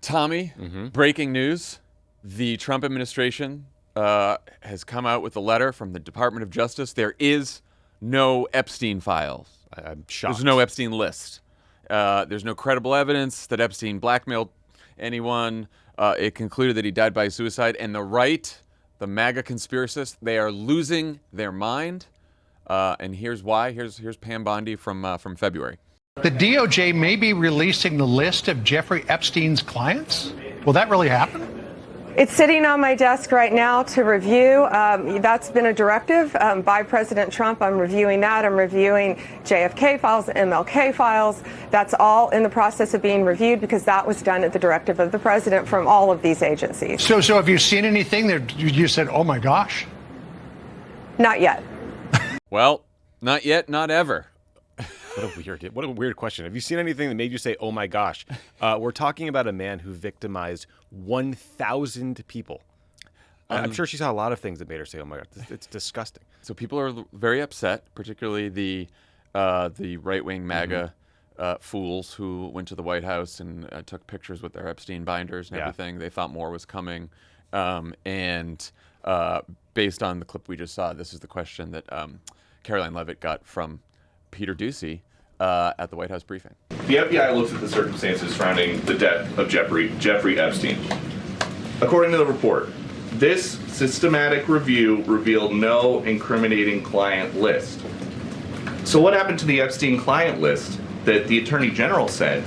Tommy, breaking news. The Trump administration has come out with a letter from the Department of Justice. There is no Epstein files. I'm shocked. There's no Epstein list. There's no credible evidence that Epstein blackmailed anyone. It concluded that he died by suicide. And the right, the MAGA conspiracists, they are losing their mind. And here's why. Here's Pam Bondi from February. The DOJ may be releasing the list of Jeffrey Epstein's clients. Will that really happen? It's sitting on my desk right now to review. That's been a directive by President Trump. I'm reviewing that. I'm reviewing JFK files, MLK files. That's all in the process of being reviewed because that was done at the directive of the president from all of these agencies. So have you seen anything that you said, oh my gosh? Not yet. Well, not yet, not ever. What a weird question. Have you seen anything that made you say, oh my gosh? We're talking about a man who victimized 1,000 people. I'm sure she saw a lot of things that made her say, oh my God, it's disgusting. So people are very upset, particularly the right-wing MAGA fools who went to the White House and took pictures with their Epstein binders and everything. They thought more was coming. And based on the clip we just saw, this is the question that Caroline Levitt got from Peter Doocy at the White House briefing. The FBI looks at the circumstances surrounding the death of Jeffrey Epstein. According to the report, this systematic review revealed no incriminating client list. So what happened to the Epstein client list that the Attorney General said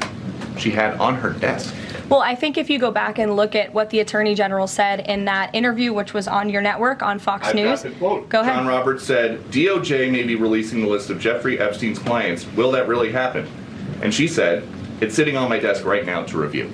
she had on her desk? Well, I think if you go back and look at what the Attorney General said in that interview, which was on your network, on Fox News. Got the quote. Go ahead. John Roberts said, DOJ may be releasing the list of Jeffrey Epstein's clients. Will that really happen? And she said, it's sitting on my desk right now to review.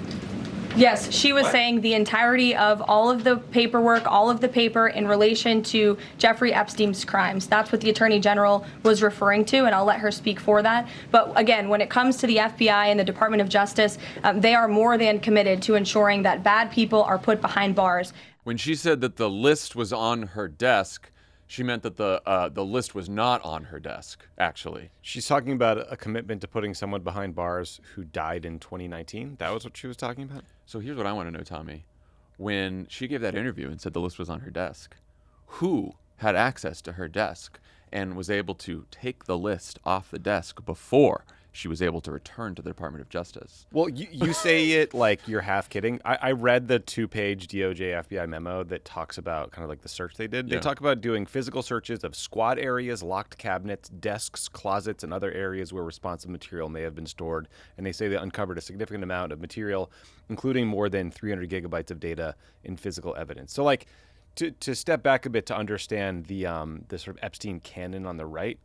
Yes, she was saying the entirety of all of the paperwork, all of the paper in relation to Jeffrey Epstein's crimes. That's what the Attorney General was referring to, and I'll let her speak for that. But again, when it comes to the FBI and the Department of Justice, they are more than committed to ensuring that bad people are put behind bars. When she said that the list was on her desk, she meant that the list was not on her desk, actually. She's talking about a commitment to putting someone behind bars who died in 2019. That was what she was talking about? So here's what I want to know, Tommy. When she gave that interview and said the list was on her desk, who had access to her desk and was able to take the list off the desk before she was able to return to the Department of Justice? Well, you say it like you're half kidding. I read the 2-page DOJ FBI memo that talks about kind of like the search they did. They talk about doing physical searches of squad areas, locked cabinets, desks, closets, and other areas where responsive material may have been stored. And they say they uncovered a significant amount of material, including more than 300 gigabytes of data in physical evidence. So like, To step back a bit to understand the sort of Epstein canon on the right,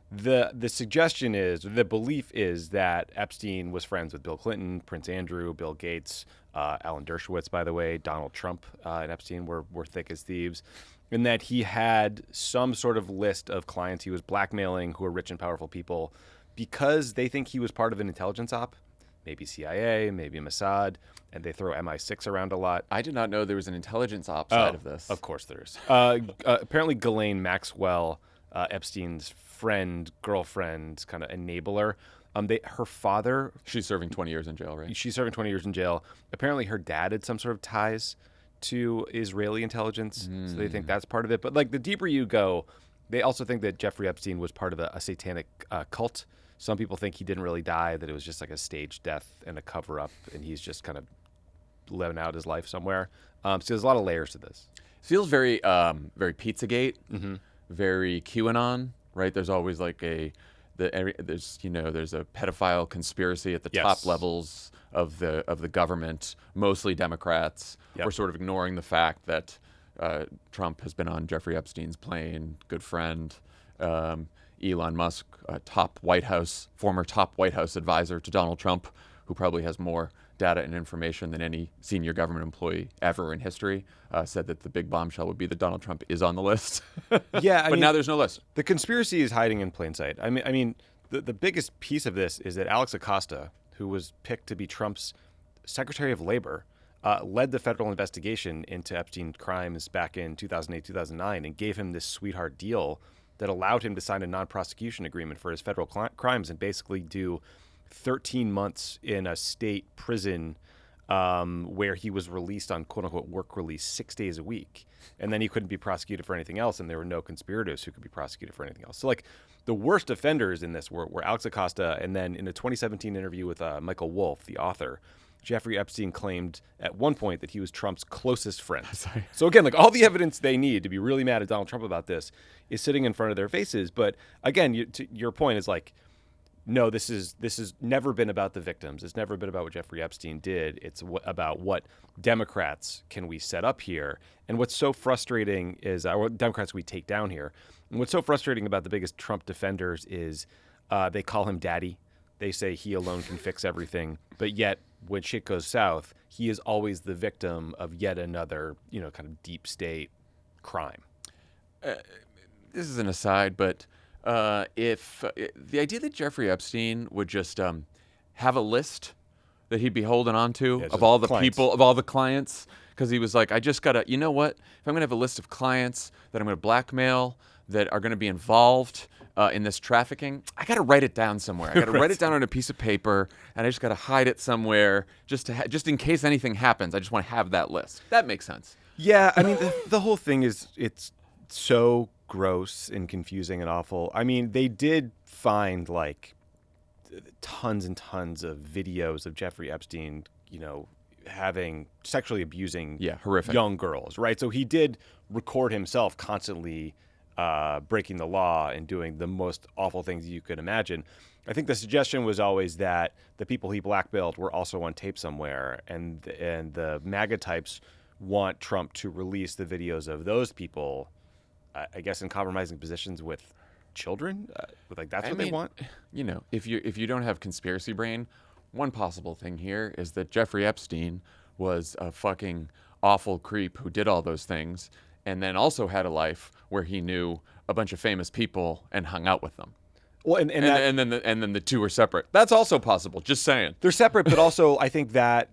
the suggestion is, the belief is that Epstein was friends with Bill Clinton, Prince Andrew, Bill Gates, Alan Dershowitz, by the way, Donald Trump and Epstein were thick as thieves, and that he had some sort of list of clients he was blackmailing who were rich and powerful people because they think he was part of an intelligence op. Maybe CIA, maybe Mossad, and they throw MI6 around a lot. I did not know there was an intelligence ops side of this. Of course there is. Apparently Ghislaine Maxwell, Epstein's friend, girlfriend, kind of enabler, her father... She's serving 20 years in jail, right? She's serving 20 years in jail. Apparently her dad had some sort of ties to Israeli intelligence, so they think that's part of it. But like the deeper you go, they also think that Jeffrey Epstein was part of a satanic cult. Some people think he didn't really die, that it was just like a staged death and a cover-up, and he's just kind of living out his life somewhere. So there's a lot of layers to this. It feels very Pizzagate, very QAnon, right? There's always like there's a pedophile conspiracy at the top levels of the government, mostly Democrats. We're sort of ignoring the fact that Trump has been on Jeffrey Epstein's plane, good friend. Elon Musk, former top White House advisor to Donald Trump, who probably has more data and information than any senior government employee ever in history, said that the big bombshell would be that Donald Trump is on the list. But now there's no list. The conspiracy is hiding in plain sight. I mean, the biggest piece of this is that Alex Acosta, who was picked to be Trump's Secretary of Labor, led the federal investigation into Epstein crimes back in 2008, 2009, and gave him this sweetheart deal that allowed him to sign a non-prosecution agreement for his federal crimes and basically do 13 months in a state prison where he was released on quote-unquote work release 6 days a week. And then he couldn't be prosecuted for anything else, and there were no conspirators who could be prosecuted for anything else. So, like, the worst offenders in this were Alex Acosta, and then in a 2017 interview with Michael Wolff, the author, Jeffrey Epstein claimed at one point that he was Trump's closest friend. So again, like, all the evidence they need to be really mad at Donald Trump about this is sitting in front of their faces. But again, to your point is like, no, this is never been about the victims. It's never been about what Jeffrey Epstein did. It's about what Democrats can we set up here. And what's so frustrating is what Democrats we take down here. And what's so frustrating about the biggest Trump defenders is they call him daddy. They say he alone can fix everything. But yet, when shit goes south, he is always the victim of yet another, kind of deep state crime. This is an aside, but if the idea that Jeffrey Epstein would just have a list that he'd be holding on to of all the people, of all the clients, because he was like, I just gotta, you know what? If I'm gonna have a list of clients that I'm gonna blackmail, that are gonna be involved in this trafficking, I gotta write it down somewhere. I gotta write it down on a piece of paper, and I just gotta hide it somewhere, just just in case anything happens. I just want to have that list. That makes sense. Yeah, I mean, the whole thing is it's so gross and confusing and awful. I mean, they did find like tons and tons of videos of Jeffrey Epstein, having sexually abusing horrific young girls, right? So he did record himself constantly breaking the law and doing the most awful things you could imagine. I think the suggestion was always that the people he blackmailed were also on tape somewhere, and the MAGA types want Trump to release the videos of those people, I guess, in compromising positions with children. That's what they want. If you don't have conspiracy brain, one possible thing here is that Jeffrey Epstein was a fucking awful creep who did all those things, and then also had a life where he knew a bunch of famous people and hung out with them. Well, and then the two are separate. That's also possible. Just saying. They're separate, but also I think that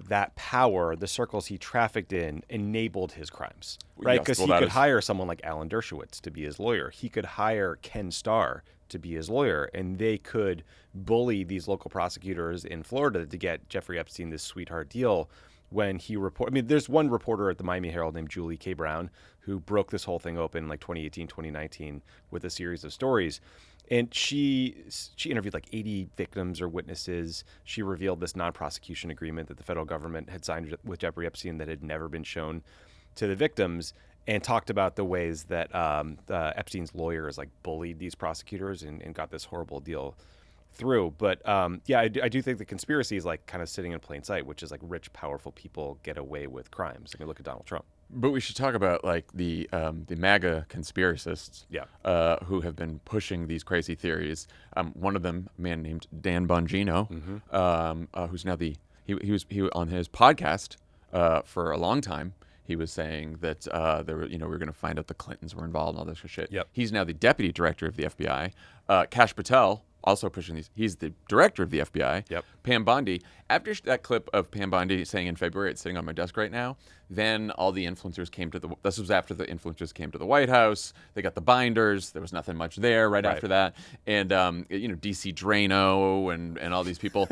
that power, the circles he trafficked in, enabled his crimes, right? Because he could hire someone like Alan Dershowitz to be his lawyer. He could hire Ken Starr to be his lawyer, and they could bully these local prosecutors in Florida to get Jeffrey Epstein this sweetheart deal. When he there's one reporter at the Miami Herald named Julie K. Brown who broke this whole thing open in like 2018, 2019 with a series of stories. And she interviewed like 80 victims or witnesses. She revealed this non-prosecution agreement that the federal government had signed with Jeffrey Epstein that had never been shown to the victims, and talked about the ways that Epstein's lawyers like bullied these prosecutors and got this horrible deal through. But I do think the conspiracy is like kind of sitting in plain sight, which is like rich, powerful people get away with crimes. I mean, look at Donald Trump. But we should talk about like the MAGA conspiracists, who have been pushing these crazy theories. One of them, a man named Dan Bongino, who's now he was on his podcast for a long time. He was saying that we were going to find out the Clintons were involved and all this shit. Yep. He's now the deputy director of the FBI. Kash Patel, also pushing these. He's the director of the FBI. Yep. Pam Bondi. After that clip of Pam Bondi saying in February, it's sitting on my desk right now, then all the influencers came to this was after the influencers came to the White House. They got the binders. There was nothing much there right after that. And, DC Drano and all these people.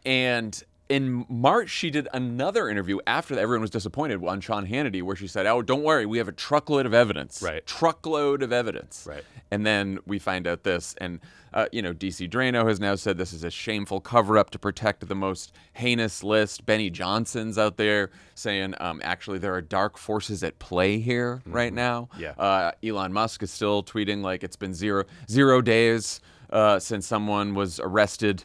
And in March, she did another interview after everyone was disappointed on Sean Hannity, where she said, "Oh, don't worry, we have a truckload of evidence." Right. Truckload of evidence. Right. And then we find out this, and DC Drano has now said this is a shameful cover-up to protect the most heinous list. Benny Johnson's out there saying, actually, there are dark forces at play here right now. Yeah. Elon Musk is still tweeting like it's been zero days since someone was arrested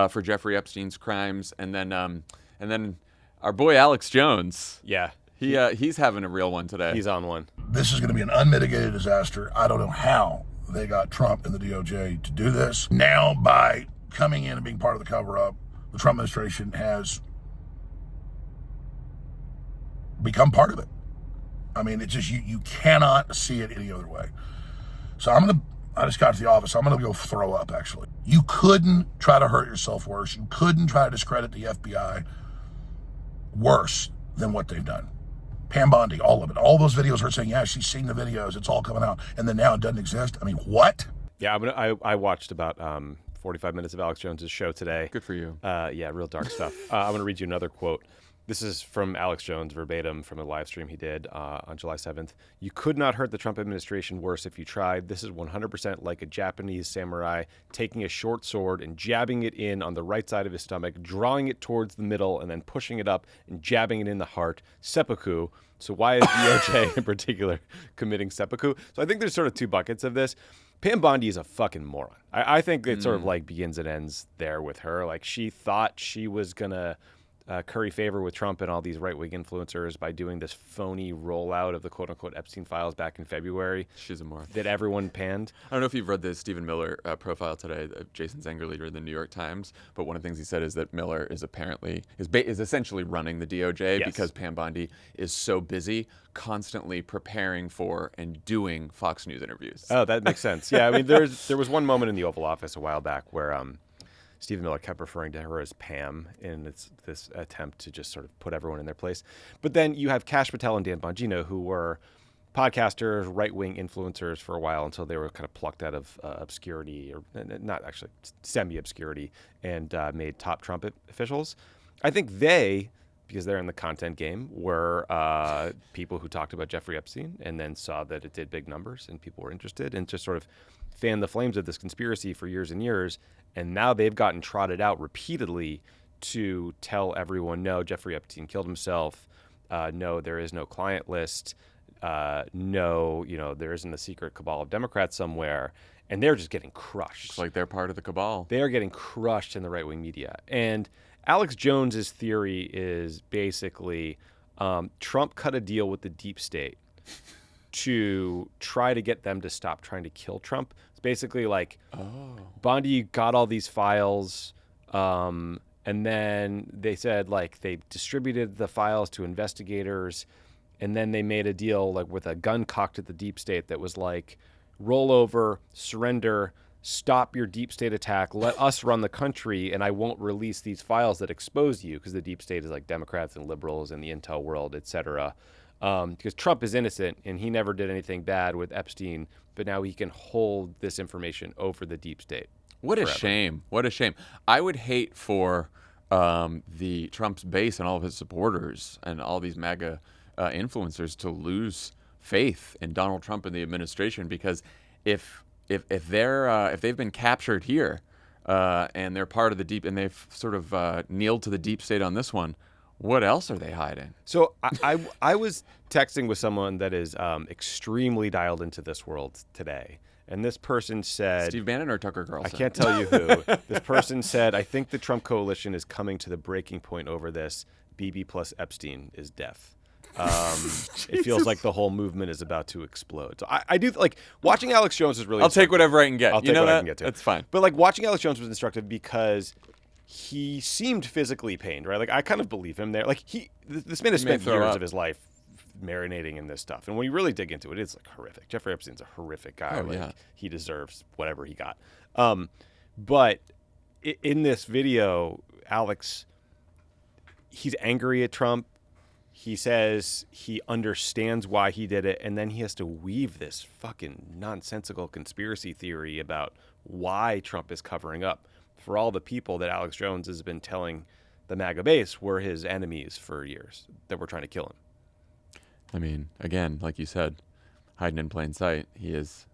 for Jeffrey Epstein's crimes, and then our boy Alex Jones. Yeah. He's having a real one today. He's on one. This is going to be an unmitigated disaster. I don't know how they got Trump and the DOJ to do this. Now, by coming in and being part of the cover-up, the Trump administration has become part of it. I mean, it's just you cannot see it any other way. So I just got to the office. I'm going to go throw up, actually. You couldn't try to hurt yourself worse. You couldn't try to discredit the FBI worse than what they've done. Pam Bondi, all of it. All those videos, her saying, yeah, she's seen the videos. It's all coming out. And then now it doesn't exist. I mean, what? Yeah, I watched about 45 minutes of Alex Jones's show today. Good for you. Yeah, real dark stuff. I'm going to read you another quote. This is from Alex Jones, verbatim, from a live stream he did on July 7th. "You could not hurt the Trump administration worse if you tried. This is 100% like a Japanese samurai taking a short sword and jabbing it in on the right side of his stomach, drawing it towards the middle, and then pushing it up and jabbing it in the heart. Seppuku." So why is DOJ in particular committing seppuku? So I think there's sort of two buckets of this. Pam Bondi is a fucking moron. I think it sort of like begins and ends there with her. Like, she thought she was going to curry favor with Trump and all these right-wing influencers by doing this phony rollout of the quote-unquote Epstein files back in February. She's a moron. That everyone panned. I don't know if you've read the Stephen Miller profile today, Jason Zenger, leader of the New York Times, but one of the things he said is that Miller is apparently is essentially running the DOJ because Pam Bondi is so busy constantly preparing for and doing Fox News interviews. Oh, that makes sense. Yeah, I mean, there was one moment in the Oval Office a while back where Stephen Miller kept referring to her as Pam in this attempt to just sort of put everyone in their place. But then you have Kash Patel and Dan Bongino, who were podcasters, right-wing influencers for a while until they were kind of plucked out of obscurity, or not actually, semi-obscurity, and made top Trump officials. I think they, because they're in the content game, were people who talked about Jeffrey Epstein and then saw that it did big numbers and people were interested and just sort of fanned the flames of this conspiracy for years and years. And now they've gotten trotted out repeatedly to tell everyone, no, Jeffrey Epstein killed himself. No, there is no client list. No, there isn't a secret cabal of Democrats somewhere. And they're just getting crushed. It's like they're part of the cabal. They are getting crushed in the right-wing media. And Alex Jones's theory is basically Trump cut a deal with the deep state to try to get them to stop trying to kill Trump. It's basically like Bondi got all these files, and then they said like they distributed the files to investigators, and then they made a deal like with a gun cocked at the deep state that was like, roll over, surrender, stop your deep state attack, let us run the country, and I won't release these files that expose you, because the deep state is like Democrats and liberals and the intel world, et cetera. Because Trump is innocent and he never did anything bad with Epstein, but now he can hold this information over the deep state. What a shame. What a shame. I would hate for the Trump's base and all of his supporters and all these MAGA influencers to lose faith in Donald Trump and the administration, because if they've been captured here and they're part of the deep, and they've sort of kneeled to the deep state on this one, what else are they hiding? So I was texting with someone that is extremely dialed into this world today. And this person said... Steve Bannon or Tucker Carlson? I can't tell you who. This person said, I think the Trump coalition is coming to the breaking point over this. BB plus Epstein is death. It feels like the whole movement is about to explode. So I do like watching Alex Jones is really. I'll take whatever I can get. I'll take what I can get to. That's fine. But like watching Alex Jones was instructive because he seemed physically pained, right? Like I kind of believe him there. Like this man has spent years of his life marinating in this stuff, and when you really dig into it, it's like horrific. Jeffrey Epstein's a horrific guy. He deserves whatever he got. But in this video, Alex, he's angry at Trump. He says he understands why he did it, and then he has to weave this fucking nonsensical conspiracy theory about why Trump is covering up for all the people that Alex Jones has been telling the MAGA base were his enemies for years, that were trying to kill him. I mean, again, like you said, hiding in plain sight. He is.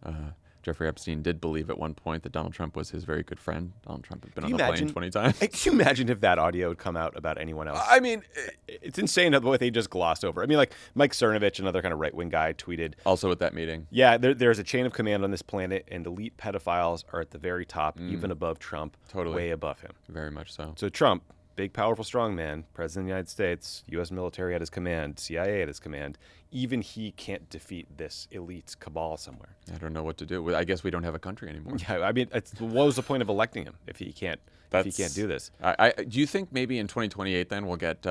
Jeffrey Epstein did believe at one point that Donald Trump was his very good friend. Donald Trump had been on the plane 20 times. Can you imagine if that audio had come out about anyone else? I mean, it's insane what they just glossed over. I mean, like Mike Cernovich, another kind of right-wing guy, tweeted. Also at that meeting. Yeah, there's a chain of command on this planet, and elite pedophiles are at the very top, even above Trump. Totally. Way above him. Very much so. So Trump, big, powerful, strong man, president of the United States, U.S. military at his command, CIA at his command. Even he can't defeat this elite cabal somewhere. I don't know what to do. I guess we don't have a country anymore. Yeah, I mean, what was the point of electing him if he can't do this? Do you think maybe in 2028 then we'll get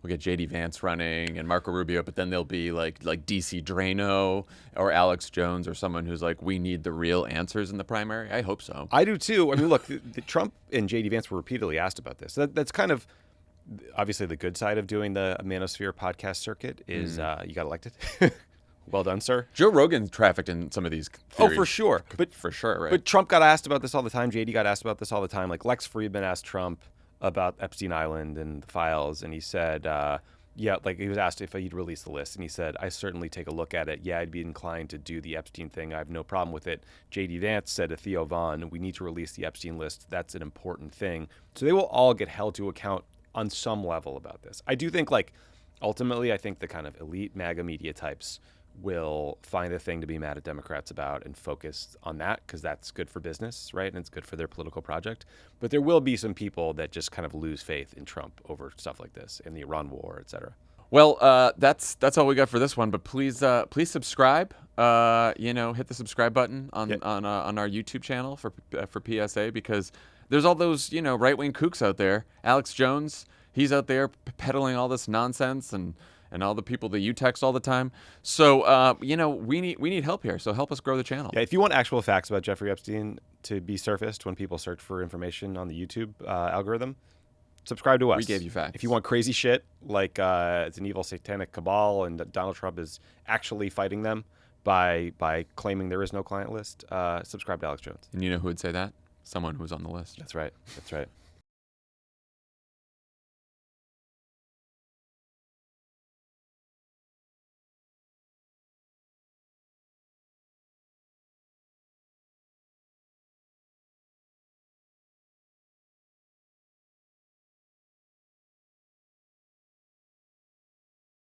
J.D. Vance running and Marco Rubio, but then there'll be like DC Drano or Alex Jones or someone who's like, we need the real answers in the primary? I hope so. I do too. I mean, look, Trump and J.D. Vance were repeatedly asked about this. That's kind of obviously the good side of doing the Manosphere podcast circuit is you got elected. Well done, sir. Joe Rogan trafficked in some of these theories. Oh, for sure. But for sure, right? But Trump got asked about this all the time. JD got asked about this all the time. Like Lex Friedman asked Trump about Epstein Island and the files, and he said, yeah, like he was asked if he'd release the list, and he said, I certainly take a look at it. Yeah, I'd be inclined to do the Epstein thing. I have no problem with it. JD Vance said to Theo Vaughn, we need to release the Epstein list. That's an important thing. So they will all get held to account on some level about this. I do think, like, ultimately, I think the kind of elite MAGA media types will find a thing to be mad at Democrats about and focus on that because that's good for business, right? And it's good for their political project. But there will be some people that just kind of lose faith in Trump over stuff like this, in the Iran war, et cetera. Well, that's all we got for this one. But please subscribe. Hit the subscribe button on our YouTube channel for PSA, because there's all those right-wing kooks out there. Alex Jones, he's out there peddling all this nonsense, and all the people that you text all the time. So, we need help here. So help us grow the channel. Yeah, if you want actual facts about Jeffrey Epstein to be surfaced when people search for information on the YouTube algorithm, subscribe to us. We gave you facts. If you want crazy shit, like it's an evil satanic cabal and that Donald Trump is actually fighting them by claiming there is no client list, subscribe to Alex Jones. And you know who would say that? Someone who's on the list. That's right. That's right.